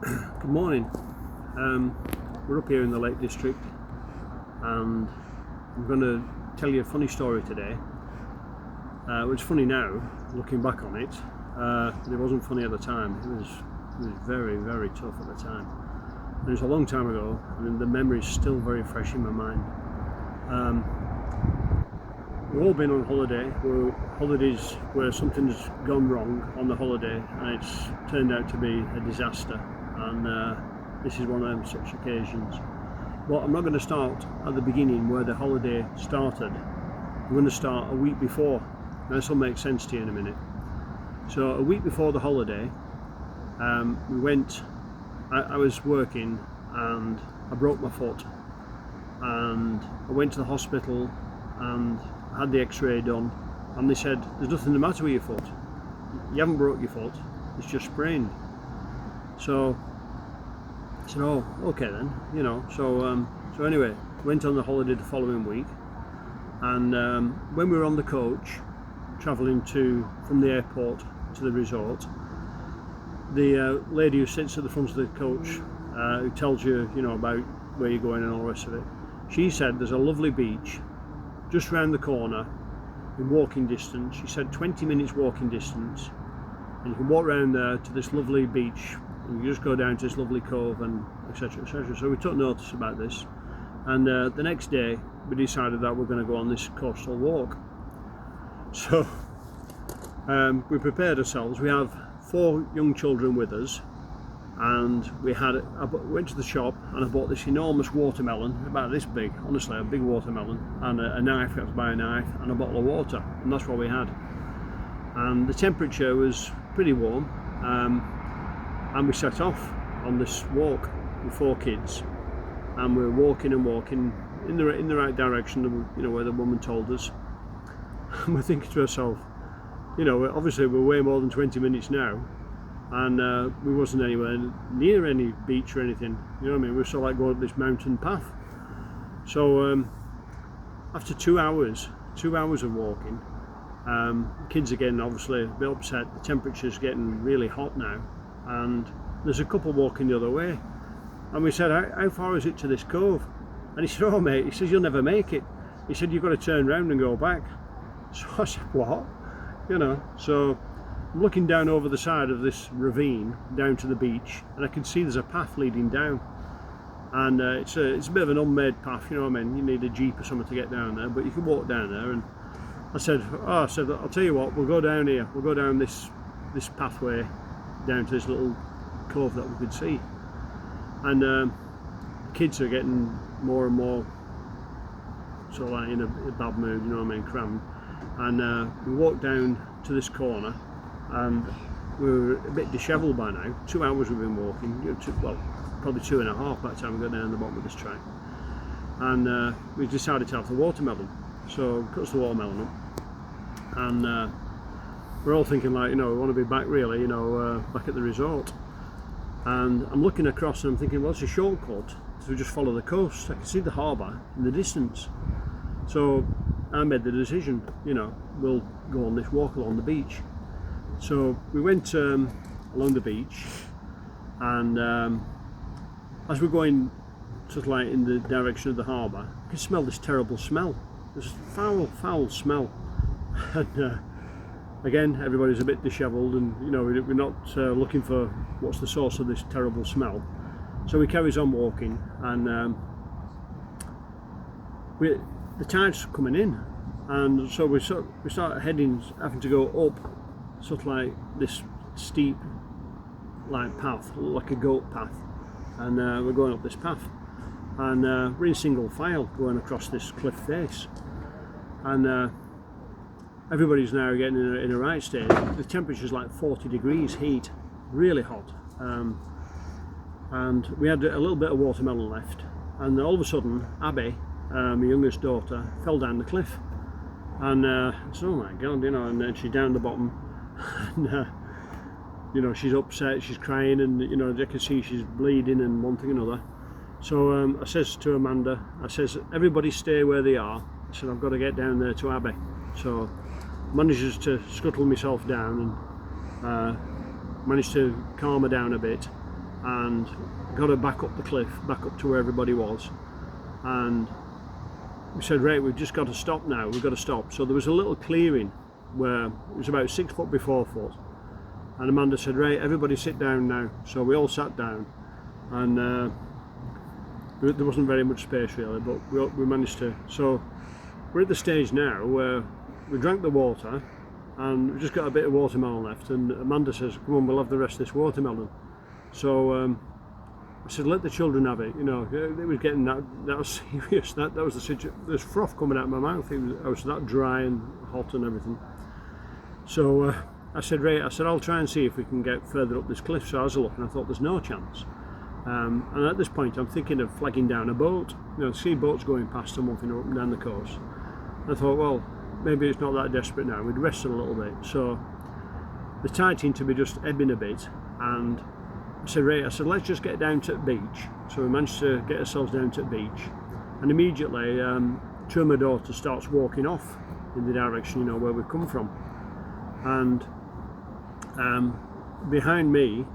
Good morning. We're up here in the Lake District, and I'm going to tell you a funny story today. It's funny now, looking back on it, but it wasn't funny at the time. It was very, very tough at the time. And it was a long time ago, and the memory is still very fresh in my mind. We've all been on holiday. Holidays where something's gone wrong on the holiday, and it's turned out to be a disaster. And this is one of them such occasions. Well, I'm not going to start at the beginning where the holiday started. I'm going to start a week before. Now, this will make sense to you in a minute. So a week before the holiday, we went. I was working and I broke my foot, and I went to the hospital and had the x-ray done, and they said there's nothing the matter with your foot. You haven't broke your foot, it's just sprained. So I said, oh, okay then, you know. So anyway, went on the holiday the following week, and when we were on the coach travelling from the airport to the resort, the lady who sits at the front of the coach, who tells you, about where you're going and all the rest of it, she said there's a lovely beach just round the corner in walking distance. She said 20 minutes walking distance, and you can walk around there to this lovely beach, and you just go down to this lovely cove, and etc, etc. So we took notice about this, and the next day we decided that we're going to go on this coastal walk. So we prepared ourselves. We have 4 young children with us, and I went to the shop and I bought this enormous watermelon, about this big, honestly, a big watermelon, and a knife. I had to buy a knife and a bottle of water, and that's what we had. And the temperature was pretty warm, and we set off on this walk with 4 kids, and we were walking and walking in the right direction, where the woman told us. And we're thinking to ourselves, obviously we're way more than 20 minutes now, and we wasn't anywhere near any beach or anything. You know what I mean? We were sort of like going up this mountain path. So after 2 hours of walking, kids again obviously a bit upset. The temperature's getting really hot now, and there's a couple walking the other way, and we said, how far is it to this cove? And he said, oh mate, he says, you'll never make it. He said, you've got to turn round and go back. So I said, what? So I'm looking down over the side of this ravine down to the beach, and I can see there's a path leading down, and it's a bit of an unmade path, you know what I mean? You need a jeep or something to get down there, but you can walk down there. And I said, I'll tell you what, we'll go down here, we'll go down this pathway down to this little cove that we could see. And the kids are getting more and more sort of like in a bad mood, you know what I mean, crammed. And we walked down to this corner, and we were a bit dishevelled by now. 2 hours we've been walking, probably 2.5 by the time we got down the bottom of this track. And we decided to have the watermelon. So we cut the watermelon up, and we're all thinking like, we want to be back really, back at the resort. And I'm looking across and I'm thinking, well, it's a shortcut, so we just follow the coast. I can see the harbour in the distance. So I made the decision, we'll go on this walk along the beach. So we went along the beach, and as we're going sort of like in the direction of the harbour, I could smell this terrible smell. This foul smell. And again, everybody's a bit dishevelled, and we're not looking for what's the source of this terrible smell. So we carries on walking, and the tide's coming in, and so we start having to go up sort of like this steep like path, like a goat path, and we're going up this path, and we're in single file going across this cliff face, and everybody's now getting in a right state. The temperature's like 40 degrees heat, really hot, and we had a little bit of watermelon left, and all of a sudden Abby, my youngest daughter, fell down the cliff, and I said, oh my god, and then she's down the bottom, and she's upset, she's crying, and I can see she's bleeding and one thing and another. So I says to Amanda, everybody stay where they are. I said, I've got to get down there to Abby. So I managed to scuttle myself down, and managed to calm her down a bit, and got her back up the cliff, back up to where everybody was. And we said, right, we've just got to stop now, we've got to stop. So there was a little clearing where it was about 6 foot by 4 foot. And Amanda said, right, everybody sit down now. So we all sat down, and there wasn't very much space really, but we managed to. So we're at the stage now where we drank the water, and we've just got a bit of watermelon left, and Amanda says, come on, we'll have the rest of this watermelon. So I said, let the children have it. You know, it was getting that was serious. That was the situation. There's froth coming out of my mouth. I was that dry and hot and everything. So I said, right, I'll try and see if we can get further up this cliff. So I was looking, I thought there's no chance. And at this point I'm thinking of flagging down a boat. You know, see boats going past and one thing up and down the coast. I thought, well, maybe it's not that desperate now, we'd rested a little bit. So the tide seemed to be just ebbing a bit, and I said, right, let's just get down to the beach. So we managed to get ourselves down to the beach, and immediately two of my daughters starts walking off in the direction, you know, where we've come from. And behind me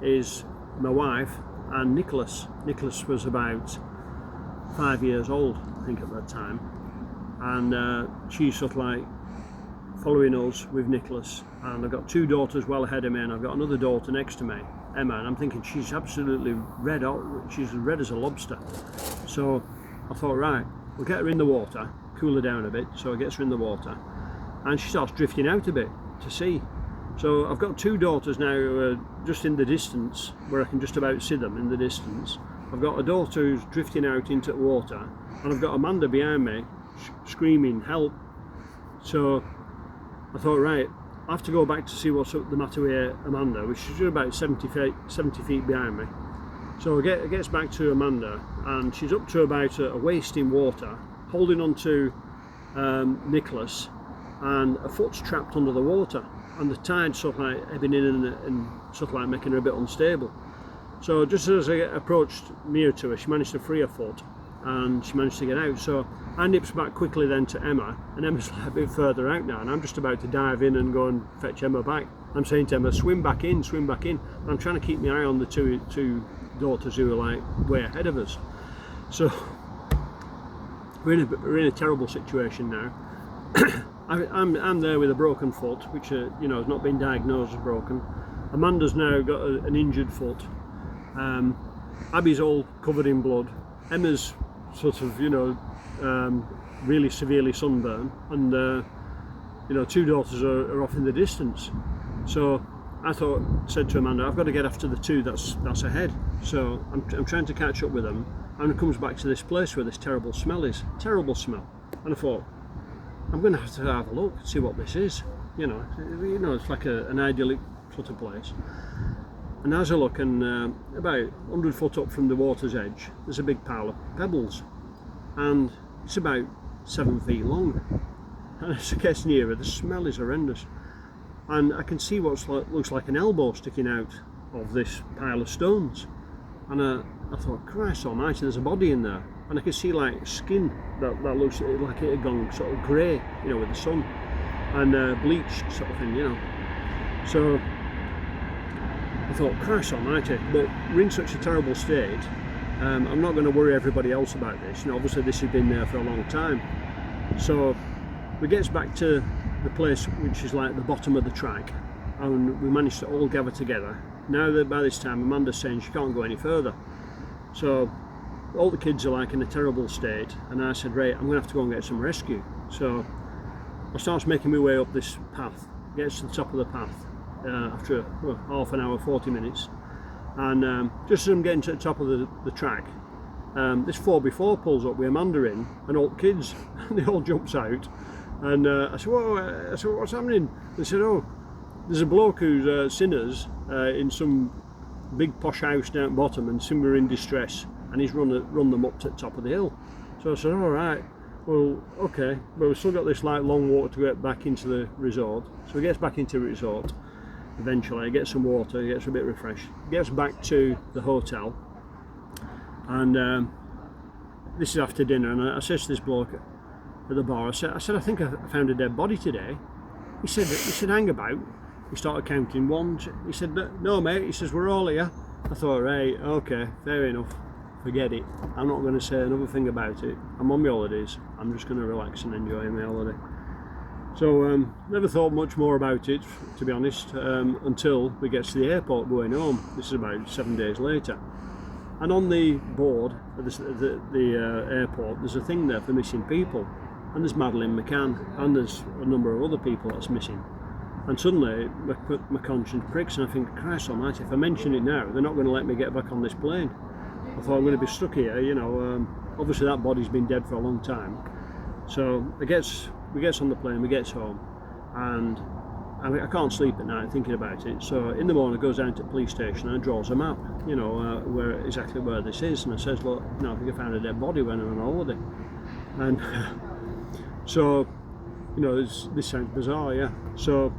is my wife and Nicholas. Nicholas was about 5 years old, I think, at that time, and she's sort of like following us with Nicholas. And I've got two daughters well ahead of me, and I've got another daughter next to me, Emma, and I'm thinking she's absolutely red. She's as red as a lobster. So I thought, right, we'll get her in the water, cool her down a bit. So I get her in the water, and she starts drifting out a bit to sea. So I've got two daughters now who are just in the distance, where I can just about see them in the distance. I've got a daughter who's drifting out into the water, and I've got Amanda behind me screaming help. So I thought, right, I have to go back to see what's the matter with Amanda, which is about 70 feet behind me. So it gets back to Amanda, and she's up to about a waist in water, holding on to Nicholas, and her foot's trapped under the water, and the tide's sort of like ebbing in and sort of like making her a bit unstable. So just as I approached near to her, she managed to free her foot, and she managed to get out. So I nips back quickly then to Emma, and Emma's like a bit further out now, and I'm just about to dive in and go and fetch Emma back. I'm saying to Emma, swim back in, swim back in. And I'm trying to keep my eye on the two daughters who are like way ahead of us. So we're in a terrible situation now. I'm there with a broken foot, which you know, has not been diagnosed as broken. Amanda's now got an injured foot. Abby's all covered in blood. Emma's sort of, you know, really severely sunburned, and you know, two daughters are off in the distance. So I said to Amanda, I've got to get after the two that's ahead. So I'm trying to catch up with them, and it comes back to this place where this terrible smell is. Terrible smell. And I thought, I'm going to have a look, see what this is. You know, it's like an idyllic sort of place. And as I look, and about 100 foot up from the water's edge, there's a big pile of pebbles, and it's about 7 feet long. And as it gets nearer, the smell is horrendous, and I can see what looks like an elbow sticking out of this pile of stones. And I thought, Christ almighty, there's a body in there, and I can see like skin that looks like it had gone sort of grey, you know, with the sun, and bleached sort of thing, you know. So I thought, Christ almighty, but we're in such a terrible state. I'm not going to worry everybody else about this. You know, obviously this has been there for a long time. So we get back to the place which is like the bottom of the track, and we managed to all gather together. Now that by this time Amanda's saying she can't go any further. So all the kids are like in a terrible state, and I said, right, I'm going to have to go and get some rescue. So I starts making my way up this path, gets to the top of the path after half an hour, 40 minutes, and just as I'm getting to the top of the track, this 4x4 pulls up with Amanda in and all the kids, and they all jumps out, and I said, whoa, what's happening? They said, oh, there's a bloke who's seen us in some big posh house down at bottom, and seen we're in distress, and he's run them up to the top of the hill. So I said, all right, well, okay, but we've still got this like long walk to get back into the resort. So he gets back into the resort eventually, gets some water, gets a bit refreshed, gets back to the hotel, and this is after dinner, and I said to this bloke at the bar, I said, I think I found a dead body today. He said, hang about. He started counting one. He said, no mate, he says, we're all here. I thought, right, okay, fair enough, forget it. I'm not going to say another thing about it. I'm on my holidays. I'm just going to relax and enjoy my holiday. So never thought much more about it, to be honest, until we get to the airport going home. This is about 7 days later. And on the board at the airport, there's a thing there for missing people. And there's Madeleine McCann, and there's a number of other people that's missing. And suddenly my conscience pricks, and I think, Christ almighty, if I mention it now, they're not going to let me get back on this plane. I thought, I'm going to be stuck here, you know. Obviously that body's been dead for a long time. So we gets on the plane, we gets home, and I can't sleep at night thinking about it. So in the morning I goes down to the police station and I draws a map, you know, exactly where this is. And I says, look, you know, I think I found a dead body when I was on holiday. And so, you know, this sounds bizarre, yeah. So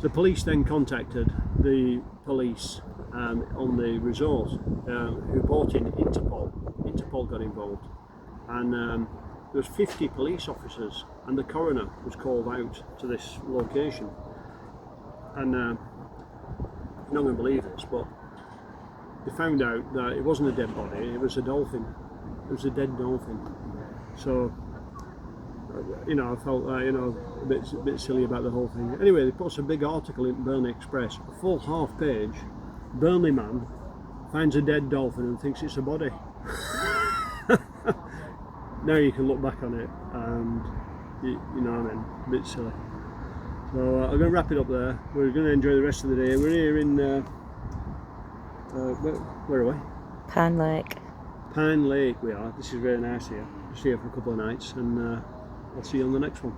the police then contacted the police on the resort, who brought in Interpol. Interpol got involved, and there was 50 police officers, and the coroner was called out to this location. And you're not going to believe this, but they found out that it wasn't a dead body, it was a dolphin. It was a dead dolphin. So, you know, I felt you know, a bit silly about the whole thing. Anyway, they put a big article in Burnley Express, a full half page. Burnley man finds a dead dolphin and thinks it's a body. Now you can look back on it and you know what I mean, a bit silly. So I'm going to wrap it up there. We're going to enjoy the rest of the day. We're here in where are we? Pine Lake. Pine Lake we are. This is very nice here. Just here for a couple of nights, and I'll see you on the next one.